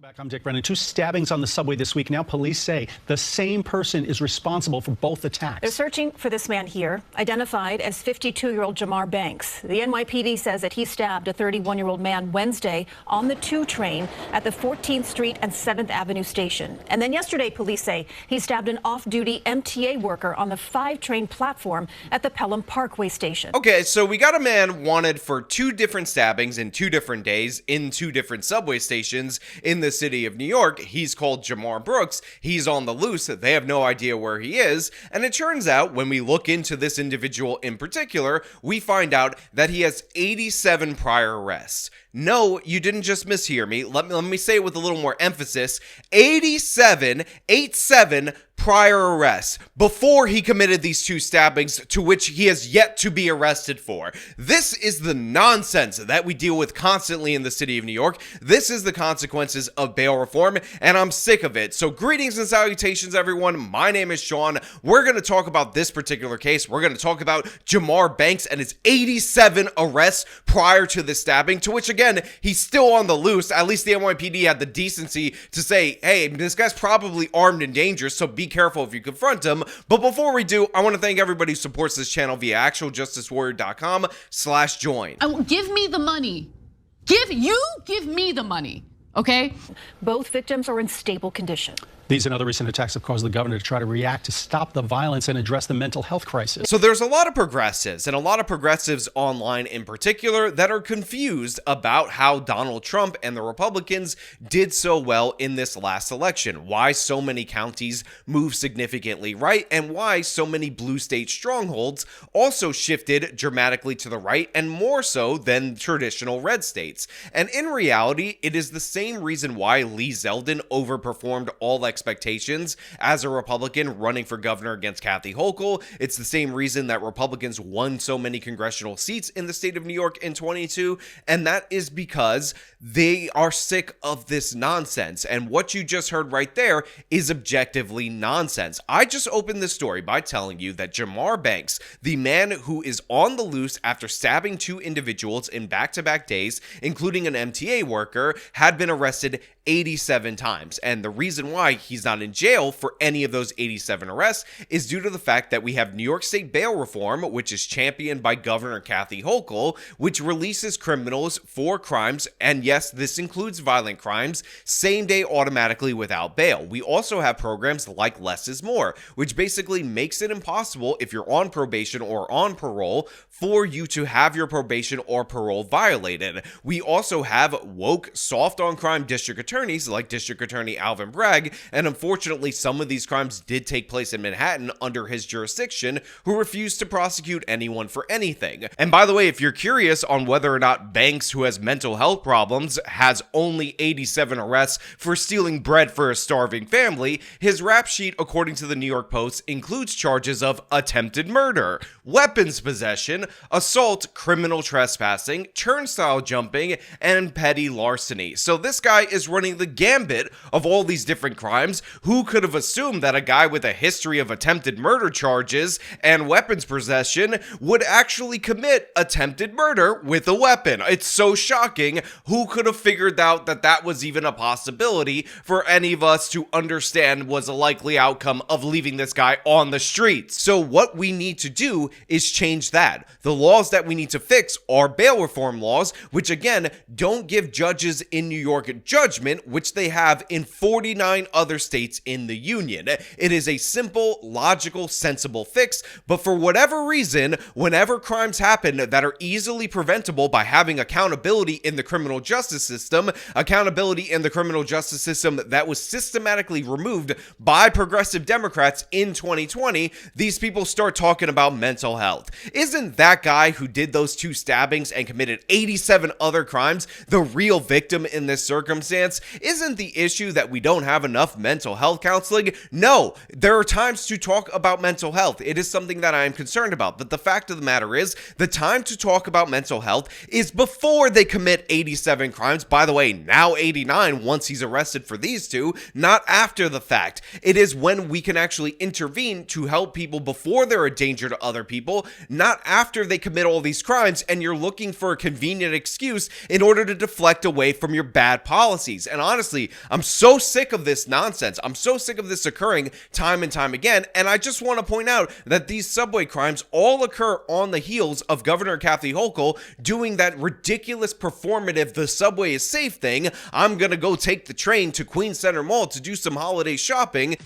Welcome back. I'm Dick Brennan. Two stabbings on the subway this week. Now police say the same person is responsible for both attacks. They're searching for this man here, identified as 52-year-old Jamar Banks. The NYPD says that he stabbed a 31-year-old man Wednesday on the 2 train at the 14th Street and 7th Avenue station. And then yesterday, police say he stabbed an off-duty MTA worker on the 5 train platform at the Pelham Parkway station. Okay, so we got a man wanted for 2 different stabbings in 2 different days in 2 different subway stations in the city of New York. He's called Jamar Brooks. He's on the loose. They have no idea where he is. And it turns out when we look into this individual in particular, we find out that he has 87 prior arrests. No, you didn't just mishear me. Let me say it with a little more emphasis. 87 prior arrests before he committed these 2 stabbings, to which he has yet to be arrested for. This is the nonsense that we deal with constantly in the city of New York. This is the consequences of bail reform, and I'm sick of it. So greetings and salutations, everyone. My name is Sean. We're going to talk about this particular case. We're going to talk about Jamar Banks and his 87 arrests prior to the stabbing, to which, again, he's still on the loose. At least the NYPD had the decency to say, hey, this guy's probably armed and dangerous, so be careful if you confront him. But before we do, I want to thank everybody who supports this channel via actualjusticewarrior.com/join. Give me the money. Give me the money, okay? Both victims are in stable condition. These and other recent attacks have caused the governor to try to react to stop the violence and address the mental health crisis. So there's a lot of progressives, and a lot of progressives online in particular, that are confused about how Donald Trump and the Republicans did so well in this last election, why so many counties moved significantly right, and why so many blue state strongholds also shifted dramatically to the right, and more so than traditional red states. And in reality, it is the same reason why Lee Zeldin overperformed all expectations as a Republican running for governor against Kathy Hochul. It's the same reason that Republicans won so many congressional seats in the state of New York in 22, and that is because they are sick of this nonsense. And what you just heard right there is objectively nonsense. I just opened this story by telling you that Jamar Banks, the man who is on the loose after stabbing 2 individuals in back-to-back days, including an MTA worker, had been arrested 87 times. And the reason why he's not in jail for any of those 87 arrests is due to the fact that we have New York State bail reform, which is championed by Governor Kathy Hochul, which releases criminals for crimes, and yes, this includes violent crimes, same day automatically without bail. We also have programs like Less is More, which basically makes it impossible if you're on probation or on parole for you to have your probation or parole violated. We also have woke, soft on crime district attorneys like District Attorney Alvin Bragg, and unfortunately some of these crimes did take place in Manhattan under his jurisdiction, who refused to prosecute anyone for anything. And by the way, if you're curious on whether or not Banks, who has mental health problems, has only 87 arrests for stealing bread for a starving family, his rap sheet, according to the New York Post, includes charges of attempted murder, weapons possession, assault, criminal trespassing, turnstile jumping, and petty larceny. So this guy is running the gambit of all these different crimes. Who could have assumed that a guy with a history of attempted murder charges and weapons possession would actually commit attempted murder with a weapon? It's so shocking. Who could have figured out that that was even a possibility for any of us to understand was a likely outcome of leaving this guy on the streets? So what we need to do is change that. The laws that we need to fix are bail reform laws, which again don't give judges in New York judgment, which they have in 49 other states in the union. It is a simple, logical, sensible fix, but for whatever reason, whenever crimes happen that are easily preventable by having accountability in the criminal justice system that was systematically removed by progressive Democrats in 2020, these people start talking about mental health. Isn't that guy who did those 2 stabbings and committed 87 other crimes the real victim in this circumstance? Isn't the issue that we don't have enough mental health counseling? No, there are times to talk about mental health. It is something that I am concerned about. But the fact of the matter is, the time to talk about mental health is before they commit 87 crimes. By the way, now 89 once he's arrested for these 2, not after the fact. It is when we can actually intervene to help people before they're a danger to other people, not after they commit all these crimes and you're looking for a convenient excuse in order to deflect away from your bad bad policies. And honestly, I'm so sick of this nonsense. I'm so sick of this occurring time and time again. And I just want to point out that these subway crimes all occur on the heels of Governor Kathy Hochul doing that ridiculous performative "the subway is safe" thing. I'm gonna go take the train to Queens Center Mall to do some holiday shopping.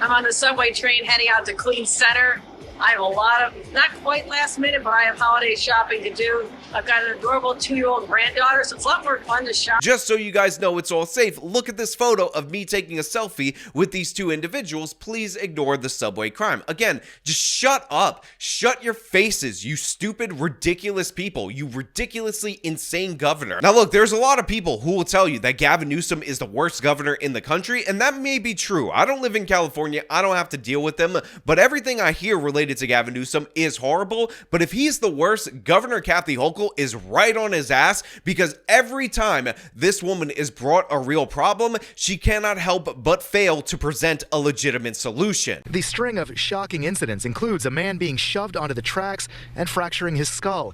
I'm on the subway train heading out to Queens Center. I have a lot of, not quite last minute, but I have holiday shopping to do. I've got an adorable 2-year-old granddaughter, so it's a lot more fun to shop. Just so you guys know it's all safe, look at this photo of me taking a selfie with these two individuals. Please ignore the subway crime. Again, just shut up. Shut your faces, you stupid, ridiculous people. You ridiculously insane governor. Now look, there's a lot of people who will tell you that Gavin Newsom is the worst governor in the country, and that may be true. I don't live in California. I don't have to deal with them, but everything I hear related to Gavin Newsom is horrible. But if he's the worst, Governor Kathy Hochul is right on his ass, because every time this woman is brought a real problem, she cannot help but fail to present a legitimate solution. The string of shocking incidents includes a man being shoved onto the tracks and fracturing his skull.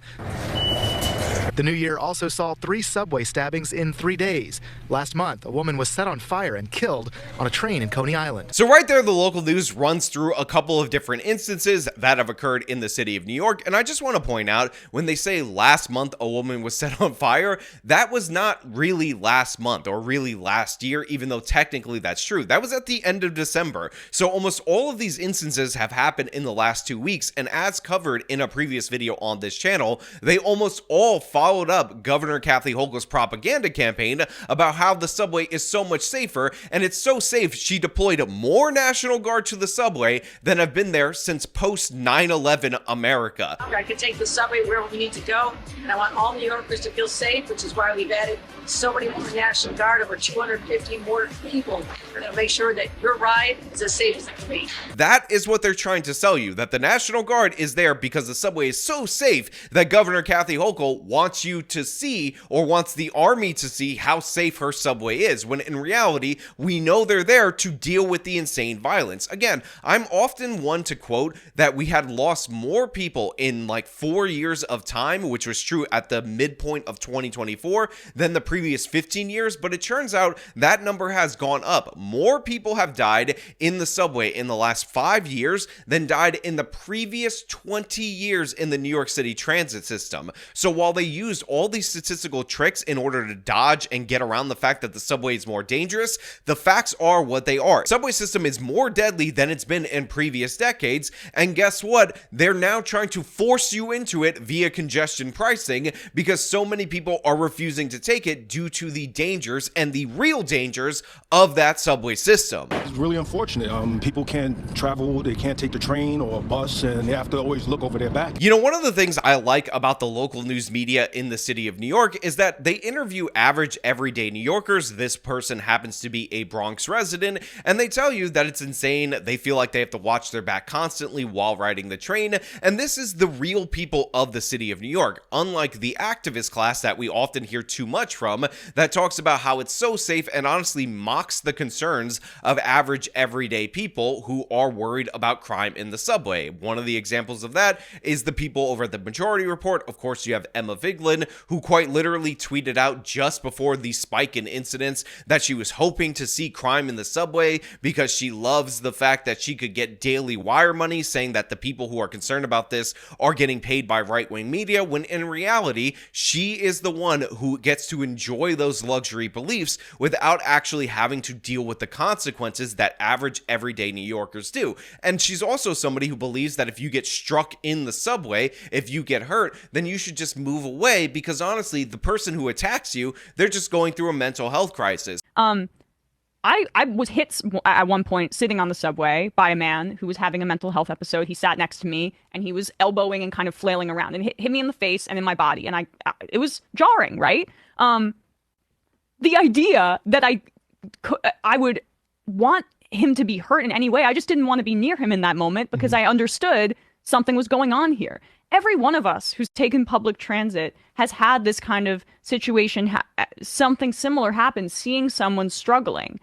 The new year also saw 3 subway stabbings in 3 days. Last month, a woman was set on fire and killed on a train in Coney Island. So right there, the local news runs through a couple of different instances that have occurred in the city of New York. And I just want to point out, when they say last month a woman was set on fire, that was not really last month or really last year, even though technically that's true. That was at the end of December. So almost all of these instances have happened in the last 2 weeks. And as covered in a previous video on this channel, they almost all followed up Governor Kathy Hochul's propaganda campaign about how the subway is so much safer, and it's so safe she deployed more National Guard to the subway than have been there since post 9/11 America. I can take the subway where we need to go, and I want all New Yorkers to feel safe, which is why we've added so many more National Guard, over 250 more people. We're going to make sure that your ride is as safe as it can be. That is what they're trying to sell you, that the National Guard is there because the subway is so safe that Governor Kathy Hochul wants you to see, or wants the army to see, how safe her subway is, when in reality, we know they're there to deal with the insane violence. Again, I'm often one to quote that we had lost more people in like 4 years of time, which was true at the midpoint of 2024, than the previous 15 years, but it turns out that number has gone up. More people have died in the subway in the last 5 years than died in the previous 20 years in the New York City transit system. So while they used all these statistical tricks in order to dodge and get around the fact that the subway is more dangerous, the facts are what they are. The subway system is more deadly than it's been in previous decades, and guess what? They're now trying to force you into it via congestion pricing, because so many people are refusing to take it due to the dangers and the real dangers of that subway system. It's really unfortunate. People can't travel, they can't take the train or a bus, and they have to always look over their back. You know, one of the things I like about the local news media in the city of New York is that they interview average everyday New Yorkers. This person happens to be a Bronx resident, and they tell you that it's insane. They feel like they have to watch their back constantly while riding the train, and this is the real people of the city of New York, unlike the activist class that we often hear too much from, that talks about how it's so safe and honestly mocks the concerns of average everyday people who are worried about crime in the subway. One of the examples of that is the people over at the Majority Report. Of course, you have Emma Vigeland, who quite literally tweeted out just before the spike in incidents that she was hoping to see crime in the subway because she loves the fact that she could get daily wire money, saying that the people who are concerned about this are getting paid by right-wing media, when in reality, she is the one who gets to enjoy those luxury beliefs without actually having to deal with the consequences that average everyday New Yorkers do. And she's also somebody who believes that if you get struck in the subway, if you get hurt, then you should just move away, because honestly, the person who attacks you, they're just going through a mental health crisis. I was hit at one point sitting on the subway by a man who was having a mental health episode. He sat next to me and he was elbowing and kind of flailing around and hit me in the face and in my body. And it was jarring, right? The idea that I would want him to be hurt in any way, I just didn't want to be near him in that moment, because I understood something was going on here. Every one of us who's taken public transit has had this kind of situation, something similar happen, seeing someone struggling.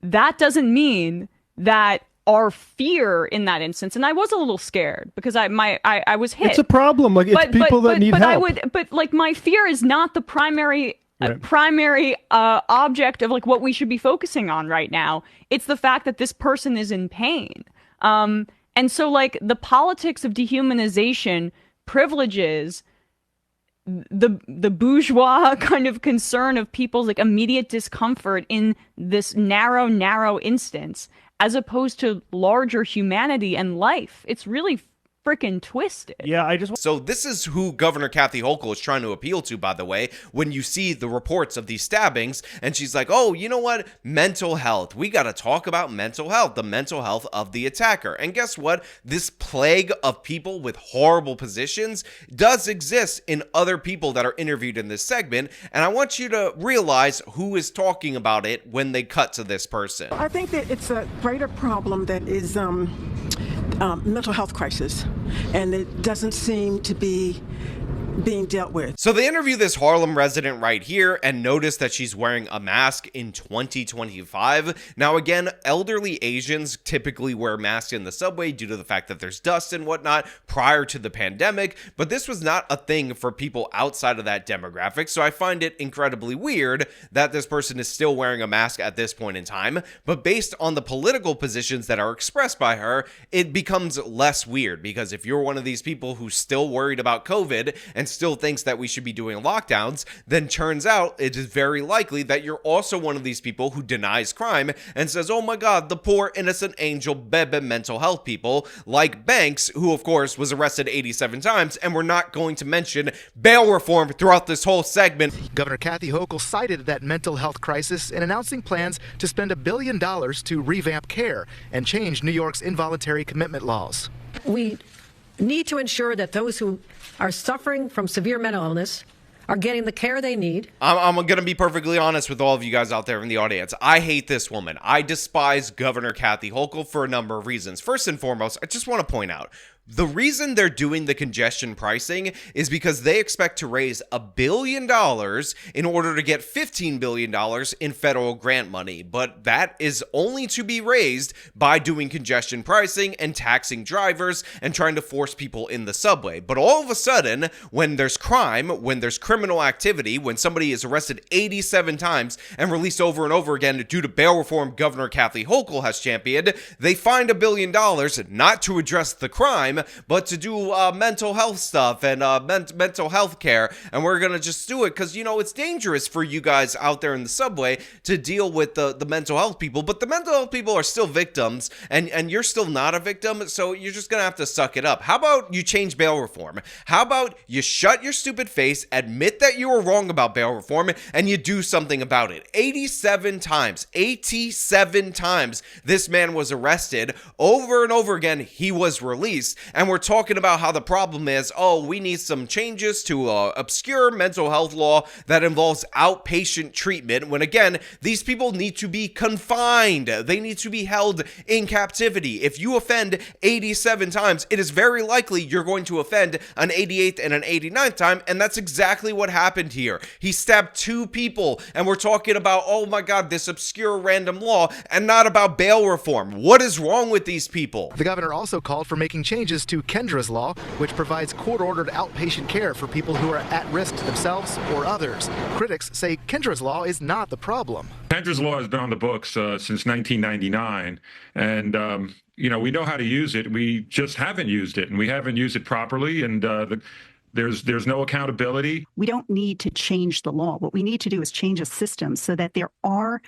That doesn't mean that our fear in that instance, and I was a little scared because I was hit. It's a problem. Like, it's people that need help. But like, my fear is not the primary primary object of like what we should be focusing on right now. It's the fact that this person is in pain. And so like the politics of dehumanization privileges the bourgeois kind of concern of people's like immediate discomfort in this narrow instance, as opposed to larger humanity and life. It's really freaking twisted. Yeah, So this is who Governor Kathy Hochul is trying to appeal to, by the way, when you see the reports of these stabbings, and she's like, oh, you know what? Mental health. We got to talk about mental health, the mental health of the attacker. And guess what? This plague of people with horrible positions does exist in other people that are interviewed in this segment, and I want you to realize who is talking about it when they cut to this person. I think that it's a greater problem that is mental health crisis, and it doesn't seem to be being dealt with. So they interview this Harlem resident right here and notice that she's wearing a mask in 2025. Now again, elderly Asians typically wear masks in the subway due to the fact that there's dust and whatnot prior to the pandemic, but this was not a thing for people outside of that demographic, so I find it incredibly weird that this person is still wearing a mask at this point in time. But based on the political positions that are expressed by her, it becomes less weird, because if you're one of these people who's still worried about COVID and still thinks that we should be doing lockdowns, then turns out it is very likely that you're also one of these people who denies crime and says, oh my god, the poor innocent angel bebe mental health people like Banks, who of course was arrested 87 times, and we're not going to mention bail reform throughout this whole segment. Governor Kathy Hochul cited that mental health crisis in announcing plans to spend $1 billion to revamp care and change New York's involuntary commitment laws. We need to ensure that those who are suffering from severe mental illness are getting the care they need. I'm going to be perfectly honest with all of you guys out there in the audience. I hate this woman. I despise Governor Kathy Hochul for a number of reasons. First and foremost, I just want to point out, the reason they're doing the congestion pricing is because they expect to raise $1 billion in order to get $15 billion in federal grant money. But that is only to be raised by doing congestion pricing and taxing drivers and trying to force people in the subway. But all of a sudden, when there's crime, when there's criminal activity, when somebody is arrested 87 times and released over and over again due to bail reform Governor Kathy Hochul has championed, they find $1 billion not to address the crime, but to do mental health stuff and mental health care. And we're going to just do it because, you know, it's dangerous for you guys out there in the subway to deal with the mental health people. But the mental health people are still victims, and you're still not a victim, so you're just going to have to suck it up. How about you change bail reform? How about you shut your stupid face, admit that you were wrong about bail reform, and you do something about it? 87 times this man was arrested. Over and over again, he was released. And we're talking about how the problem is, oh, we need some changes to obscure mental health law that involves outpatient treatment, when again, these people need to be confined. They need to be held in captivity. If you offend 87 times, it is very likely you're going to offend an 88th and an 89th time, and that's exactly what happened here. He stabbed 2 people, and we're talking about, oh my god, this obscure random law, and not about bail reform. What is wrong with these people? The governor also called for making changes to Kendra's law, which provides court-ordered outpatient care for people who are at risk to themselves or others. Critics say Kendra's law is not the problem. Kendra's law has been on the books since 1999, and you know, we know how to use it. We just haven't used it, and we haven't used it properly, and there's no accountability. We don't need to change the law. What we need to do is change a system so that there are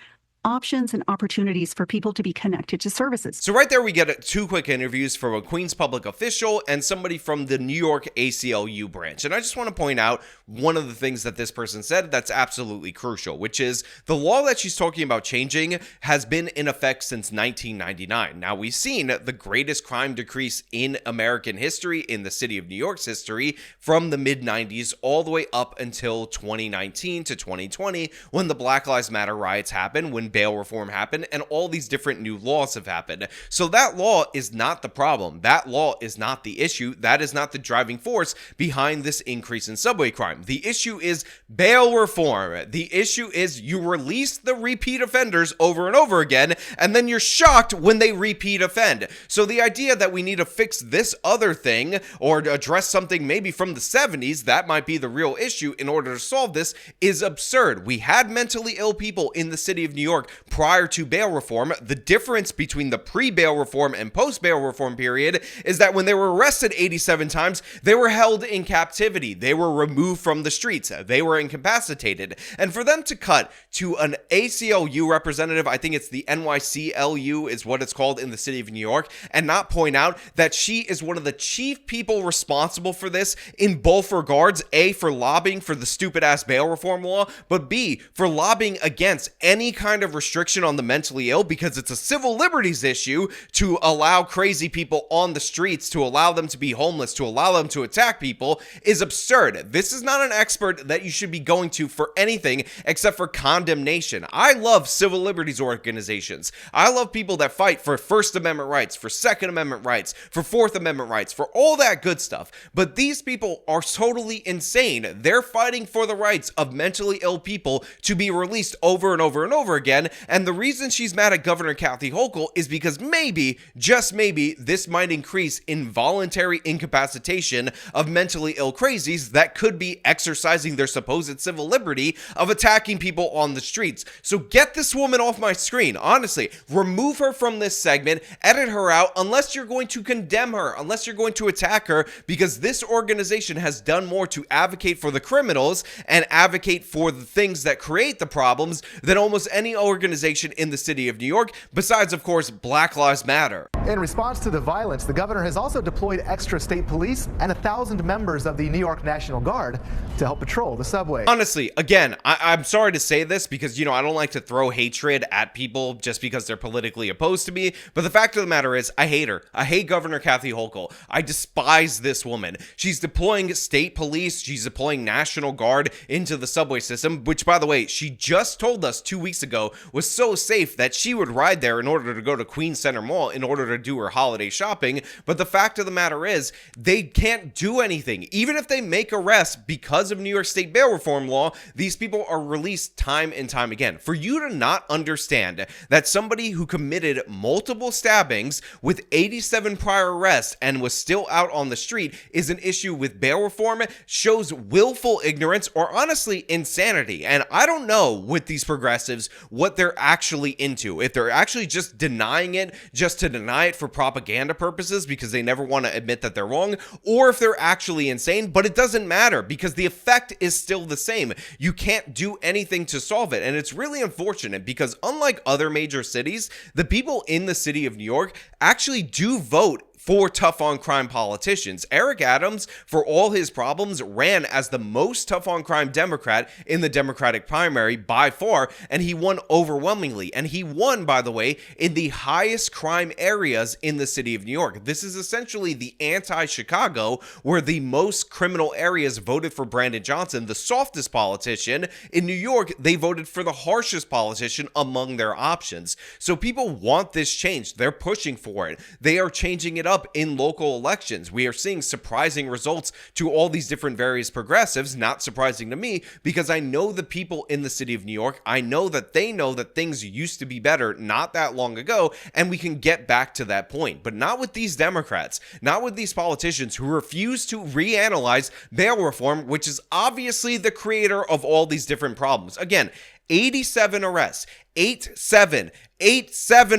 options and opportunities for people to be connected to services. So right there we get 2 quick interviews from a Queens public official and somebody from the New York ACLU branch. And I just want to point out one of the things that this person said that's absolutely crucial, which is the law that she's talking about changing has been in effect since 1999. Now, we've seen the greatest crime decrease in American history, in the city of New York's history, from the mid-90s all the way up until 2019 to 2020, when the Black Lives Matter riots happened, when when bail reform happened and all these different new laws have happened. So that law is not the problem. That law is not the issue. That is not the driving force behind this increase in subway crime. The issue is bail reform. The issue is you release the repeat offenders over and over again, and then you're shocked when they repeat offend. So the idea that we need to fix this other thing or address something maybe from the 70s, that might be the real issue in order to solve this, is absurd. We had mentally ill people in the city of New York prior to bail reform. The difference between the pre-bail reform and post-bail reform period is that when they were arrested 87 times, they were held in captivity. They were removed from the streets. They were incapacitated. And for them to cut to an ACLU representative, I think it's the NYCLU is what it's called in the city of New York, and not point out that she is one of the chief people responsible for this in both regards, A, for lobbying for the stupid ass bail reform law, but B, for lobbying against any kind of restriction on the mentally ill, because it's a civil liberties issue to allow crazy people on the streets, to allow them to be homeless, to allow them to attack people, is absurd. This is not an expert that you should be going to for anything except for condemnation. I love civil liberties organizations. I love people that fight for First Amendment rights, for Second Amendment rights, for Fourth Amendment rights, for all that good stuff. But these people are totally insane. They're fighting for the rights of mentally ill people to be released over and over and over again. And the reason she's mad at Governor Kathy Hochul is because maybe, just maybe, this might increase involuntary incapacitation of mentally ill crazies that could be exercising their supposed civil liberty of attacking people on the streets. So get this woman off my screen. Honestly, remove her from this segment, edit her out, unless you're going to condemn her, unless you're going to attack her, because this organization has done more to advocate for the criminals and advocate for the things that create the problems than almost any organization in the city of New York, besides, of course, Black Lives Matter. In response to the violence, the governor has also deployed extra state police and 1,000 members of the New York National Guard to help patrol the subway. Honestly, again, I'm sorry to say this because, I don't like to throw hatred at people just because they're politically opposed to me, but the fact of the matter is, I hate her. I hate Governor Kathy Hochul. I despise this woman. She's deploying state police, she's deploying National Guard into the subway system, which, by the way, she just told us 2 weeks ago was so safe that she would ride there in order to go to Queens Center Mall in order to do her holiday shopping. But the fact of the matter is, they can't do anything. Even if they make arrests because of New York State bail reform law, these people are released time and time again. For you to not understand that somebody who committed multiple stabbings with 87 prior arrests and was still out on the street is an issue with bail reform shows willful ignorance or honestly insanity. And I don't know with these progressives what they're actually into. If they're actually just denying it just to deny it for propaganda purposes because they never want to admit that they're wrong, or if they're actually insane. But it doesn't matter because the effect is still the same. You can't do anything to solve it. And it's really unfortunate because unlike other major cities, the people in the city of New York actually do vote for tough on crime politicians. Eric Adams, for all his problems, ran as the most tough on crime Democrat in the Democratic primary by far, and he won overwhelmingly. And he won, by the way, in the highest crime areas in the city of New York. This is essentially the anti-Chicago, where the most criminal areas voted for Brandon Johnson, the softest politician. In New York, they voted for the harshest politician among their options. So people want this change. They're pushing for it. They are changing it up in local elections. We are seeing surprising results to all these different various progressives, not surprising to me because I know the people in the city of New York. I know that they know that things used to be better not that long ago, and we can get back to that point. But not with these Democrats, not with these politicians who refuse to reanalyze bail reform, which is obviously the creator of all these different problems. Again, 87 arrests, 87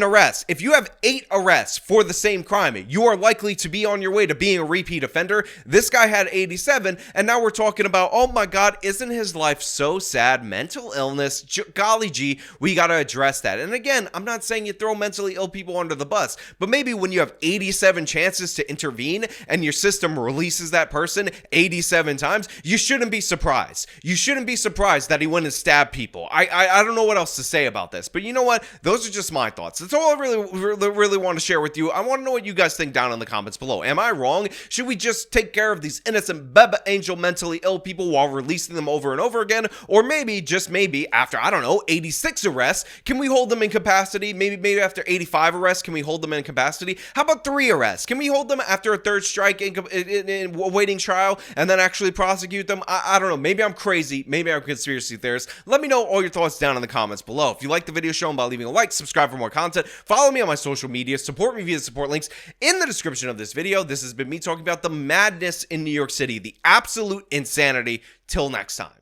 arrests. If you have 8 arrests for the same crime, you are likely to be on your way to being a repeat offender. This guy had 87, and now we're talking about, oh my God, isn't his life so sad? Mental illness, golly gee, we got to address that. And again, I'm not saying you throw mentally ill people under the bus, but maybe when you have 87 chances to intervene and your system releases that person 87 times, you shouldn't be surprised. You shouldn't be surprised that he went and stabbed people. I don't know what else to say about about this. But you know what? Those are just my thoughts. That's all I really want to share with you. I want to know what you guys think down in the comments below. Am I wrong? Should we just take care of these innocent Beba Angel mentally ill people while releasing them over and over again? Or maybe, just maybe, after, I don't know, 86 arrests, can we hold them in capacity? Maybe after 85 arrests, can we hold them in capacity? How about 3 arrests? Can we hold them after a 3rd strike in awaiting trial and then actually prosecute them? I don't know. Maybe I'm crazy. Maybe I'm a conspiracy theorist. Let me know all your thoughts down in the comments below. If you like the video, show them by leaving a like, subscribe for more content, follow me on my social media, support me via the support links in the description of this video. This has been me talking about the madness in New York City, the absolute insanity. Till next time.